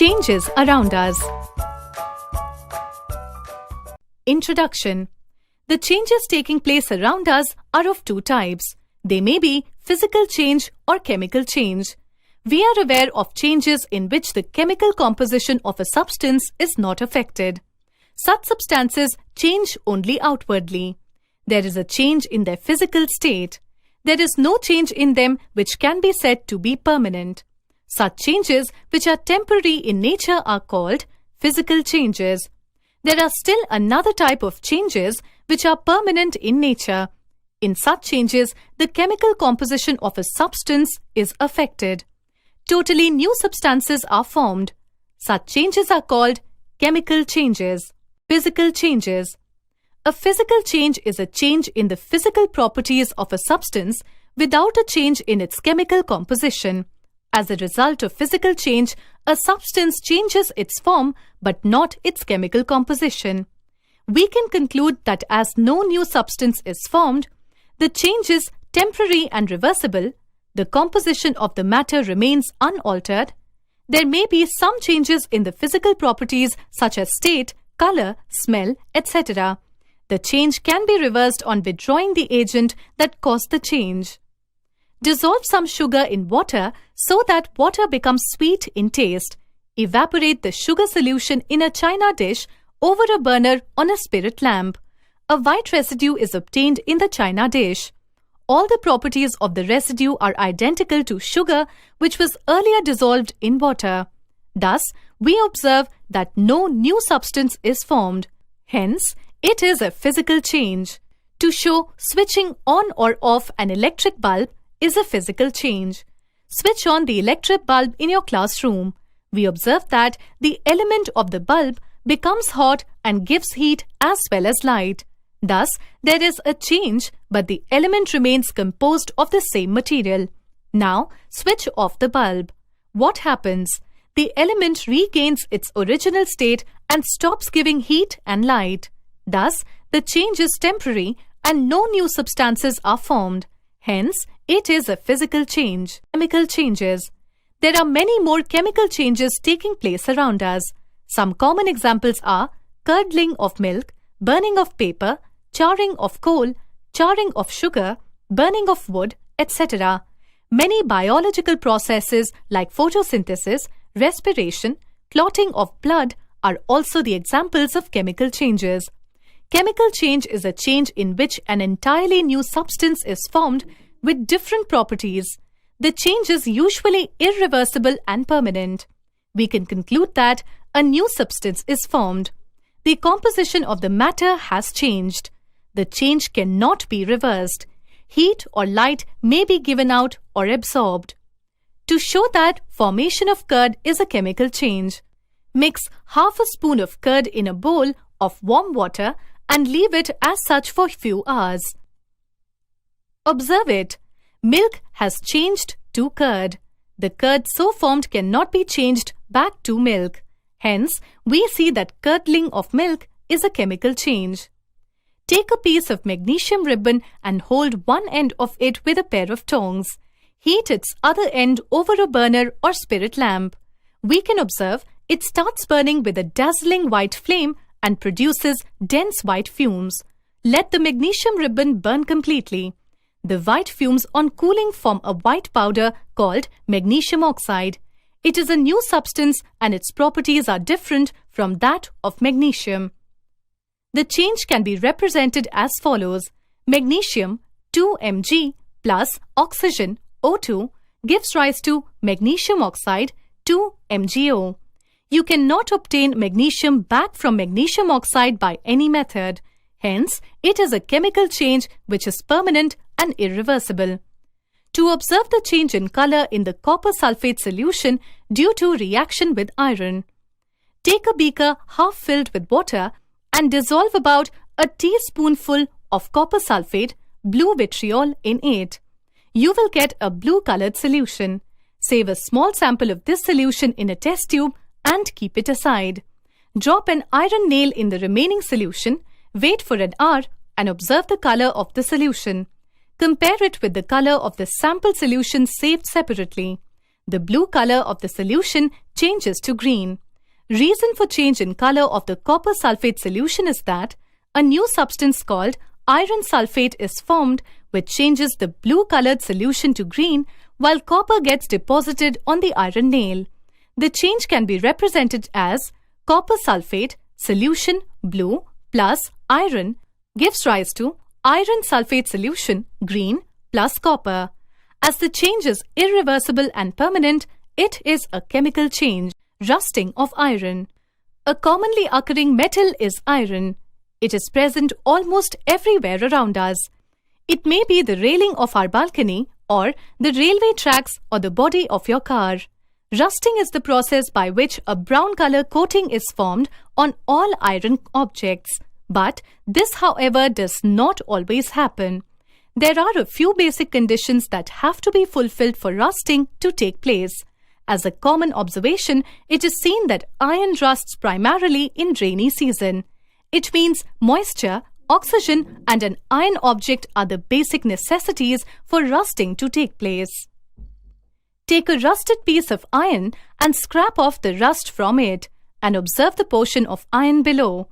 Changes around us. Introduction. The changes taking place around us are of two types. They may be physical change or chemical change. We are aware of changes in which the chemical composition of a substance is not affected. Such substances change only outwardly. There is a change in their physical state. There is no change in them which can be said to be permanent. Such changes which are temporary in nature are called physical changes. There are still another type of changes which are permanent in nature. In such changes, the chemical composition of a substance is affected. Totally new substances are formed. Such changes are called chemical changes. Physical changes. A physical change is a change in the physical properties of a substance without a change in its chemical composition. As a result of physical change, a substance changes its form but not its chemical composition. We can conclude that as no new substance is formed, the change is temporary and reversible, the composition of the matter remains unaltered. There may be some changes in the physical properties such as state, color, smell, etc. The change can be reversed on withdrawing the agent that caused the change. Dissolve some sugar in water so that water becomes sweet in taste. Evaporate the sugar solution in a china dish over a burner on a spirit lamp. A white residue is obtained in the china dish. All the properties of the residue are identical to sugar which was earlier dissolved in water. Thus, we observe that no new substance is formed. Hence, it is a physical change. To show switching on or off an electric bulb is a physical change. Switch on the electric bulb in your classroom. We observe that the element of the bulb becomes hot and gives heat as well as light. Thus, there is a change, but the element remains composed of the same material. Now, switch off the bulb. What happens? The element regains its original state and stops giving heat and light. Thus, the change is temporary and no new substances are formed. Hence, it is a physical change. Chemical changes. There are many more chemical changes taking place around us. Some common examples are curdling of milk, burning of paper, charring of coal, charring of sugar, burning of wood, etc. Many biological processes like photosynthesis, respiration, clotting of blood are also the examples of chemical changes. Chemical change is a change in which an entirely new substance is formed with different properties. The change is usually irreversible and permanent. We can conclude that a new substance is formed. The composition of the matter has changed. The change cannot be reversed. Heat or light may be given out or absorbed. To show that formation of curd is a chemical change, mix half a spoon of curd in a bowl of warm water and leave it as such for few hours. Observe it. Milk has changed to curd. The curd so formed cannot be changed back to milk. Hence, we see that curdling of milk is a chemical change. Take a piece of magnesium ribbon and hold one end of it with a pair of tongs. Heat its other end over a burner or spirit lamp. We can observe it starts burning with a dazzling white flame and produces dense white fumes. Let the magnesium ribbon burn completely. The white fumes on cooling form a white powder called magnesium oxide. It is a new substance and its properties are different from that of magnesium. The change can be represented as follows. Magnesium 2 Mg plus oxygen O2 gives rise to magnesium oxide 2 MgO. You cannot obtain magnesium back from magnesium oxide by any method. Hence, it is a chemical change which is permanent and irreversible. To observe the change in color in the copper sulfate solution due to reaction with iron, take a beaker half filled with water and dissolve about a teaspoonful of copper sulfate, blue vitriol, in it. You will get a blue-colored solution. Save a small sample of this solution in a test tube and keep it aside. Drop an iron nail in the remaining solution, wait for an hour and observe the color of the solution. Compare it with the color of the sample solution saved separately. the blue color of the solution changes to green. Reason for change in color of the copper sulfate solution is that a new substance called iron sulfate is formed, which changes the blue-colored solution to green while copper gets deposited on the iron nail. The change can be represented as copper sulfate solution blue plus iron gives rise to iron sulfate solution green plus copper. As the change is irreversible and permanent, it is a chemical change, rusting of iron. A commonly occurring metal is iron. It is present almost everywhere around us. It may be the railing of our balcony or the railway tracks or the body of your car. Rusting is the process by which a brown color coating is formed on all iron objects. But this, however, does not always happen. There are a few basic conditions that have to be fulfilled for rusting to take place. As a common observation, it is seen that iron rusts primarily in rainy season. It means moisture, oxygen, and an iron object are the basic necessities for rusting to take place. Take a rusted piece of iron and scrap off the rust from it, and observe the portion of iron below.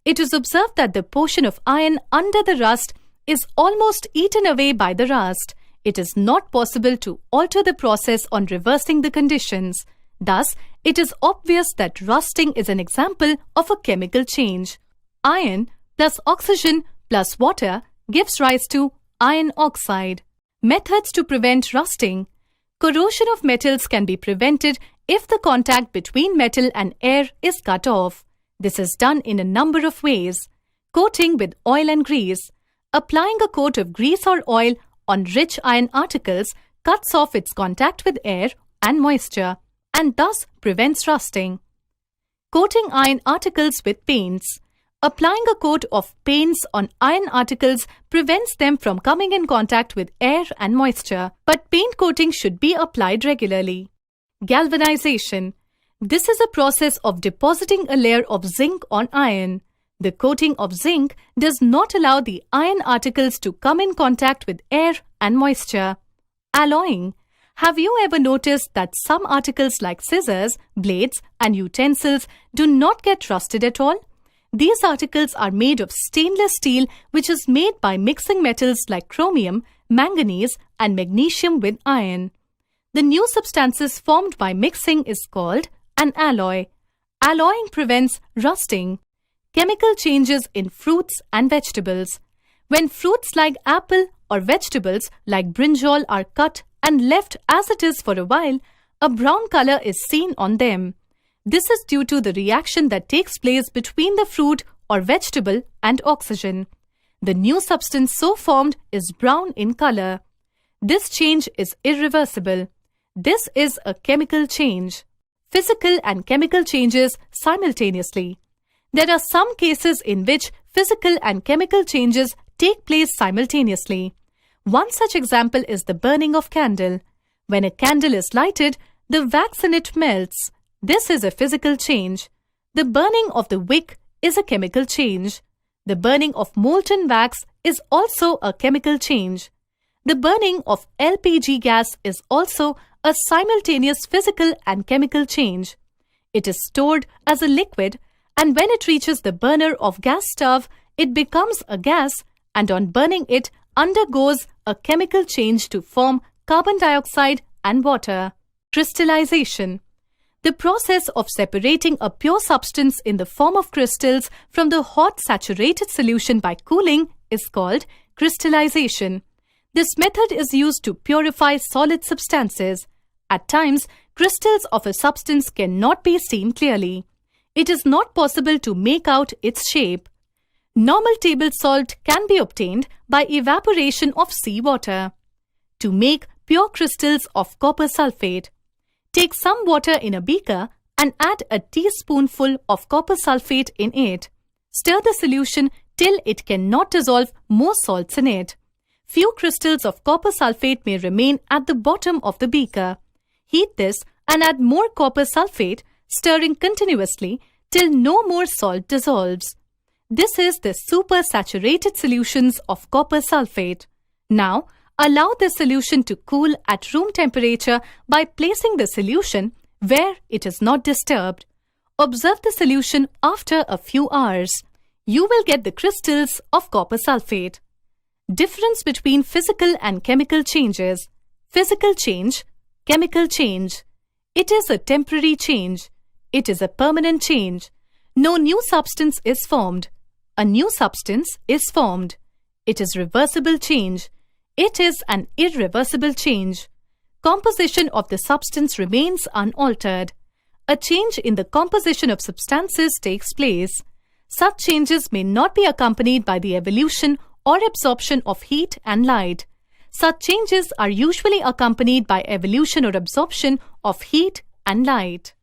It is observed that the portion of iron under the rust is almost eaten away by the rust. It is not possible to alter the process on reversing the conditions. Thus, it is obvious that rusting is an example of a chemical change. Iron plus oxygen plus water gives rise to iron oxide. Methods to prevent rusting. Corrosion of metals can be prevented if the contact between metal and air is cut off. This is done in a number of ways. Coating with oil and grease. Applying a coat of grease or oil on rich iron articles cuts off its contact with air and moisture and thus prevents rusting. Coating iron articles with paints. Applying a coat of paints on iron articles prevents them from coming in contact with air and moisture, but paint coating should be applied regularly. Galvanization. This is a process of depositing a layer of zinc on iron. The coating of zinc does not allow the iron articles to come in contact with air and moisture. Alloying. Have you ever noticed that some articles like scissors, blades, and utensils do not get rusted at all? These articles are made of stainless steel, which is made by mixing metals like chromium, manganese, and magnesium with iron. The new substances formed by mixing is called an alloy. Alloying prevents rusting. Chemical changes in fruits and vegetables. When fruits like apple or vegetables like brinjal are cut and left as it is for a while, a brown color is seen on them. This is due to the reaction that takes place between the fruit or vegetable and oxygen. The new substance so formed is brown in color. This change is irreversible. This is a chemical change. Physical and chemical changes simultaneously. There are some cases in which physical and chemical changes take place simultaneously. One such example is the burning of candle. When a candle is lighted, the wax in it melts. This is a physical change. The burning of the wick is a chemical change. The burning of molten wax is also a chemical change. The burning of LPG gas is also a simultaneous physical and chemical change. It is stored as a liquid, and when it reaches the burner of gas stove, it becomes a gas, and on burning it undergoes a chemical change to form carbon dioxide and water. Crystallization. The process of separating a pure substance in the form of crystals from the hot saturated solution by cooling is called crystallization. This method is used to purify solid substances. At times, crystals of a substance cannot be seen clearly. It is not possible to make out its shape. Normal table salt can be obtained by evaporation of seawater. To make pure crystals of copper sulfate, take some water in a beaker and add a teaspoonful of copper sulfate in it. Stir the solution till it cannot dissolve more salts in it. Few crystals of copper sulfate may remain at the bottom of the beaker. Heat this and add more copper sulfate, stirring continuously till no more salt dissolves. This is the supersaturated solutions of copper sulfate. Now, Allow the solution to cool at room temperature by placing the solution where it is not disturbed. Observe the solution after a few hours. You will get the crystals of copper sulfate. Difference between physical and chemical changes. Physical change, chemical change. It is a temporary change. It is a permanent change. No new substance is formed. A new substance is formed. It is reversible change. It is an irreversible change. Composition of the substance remains unaltered. A change in the composition of substances takes place. Such changes may not be accompanied by the evolution or absorption of heat and light. Such changes are usually accompanied by evolution or absorption of heat and light.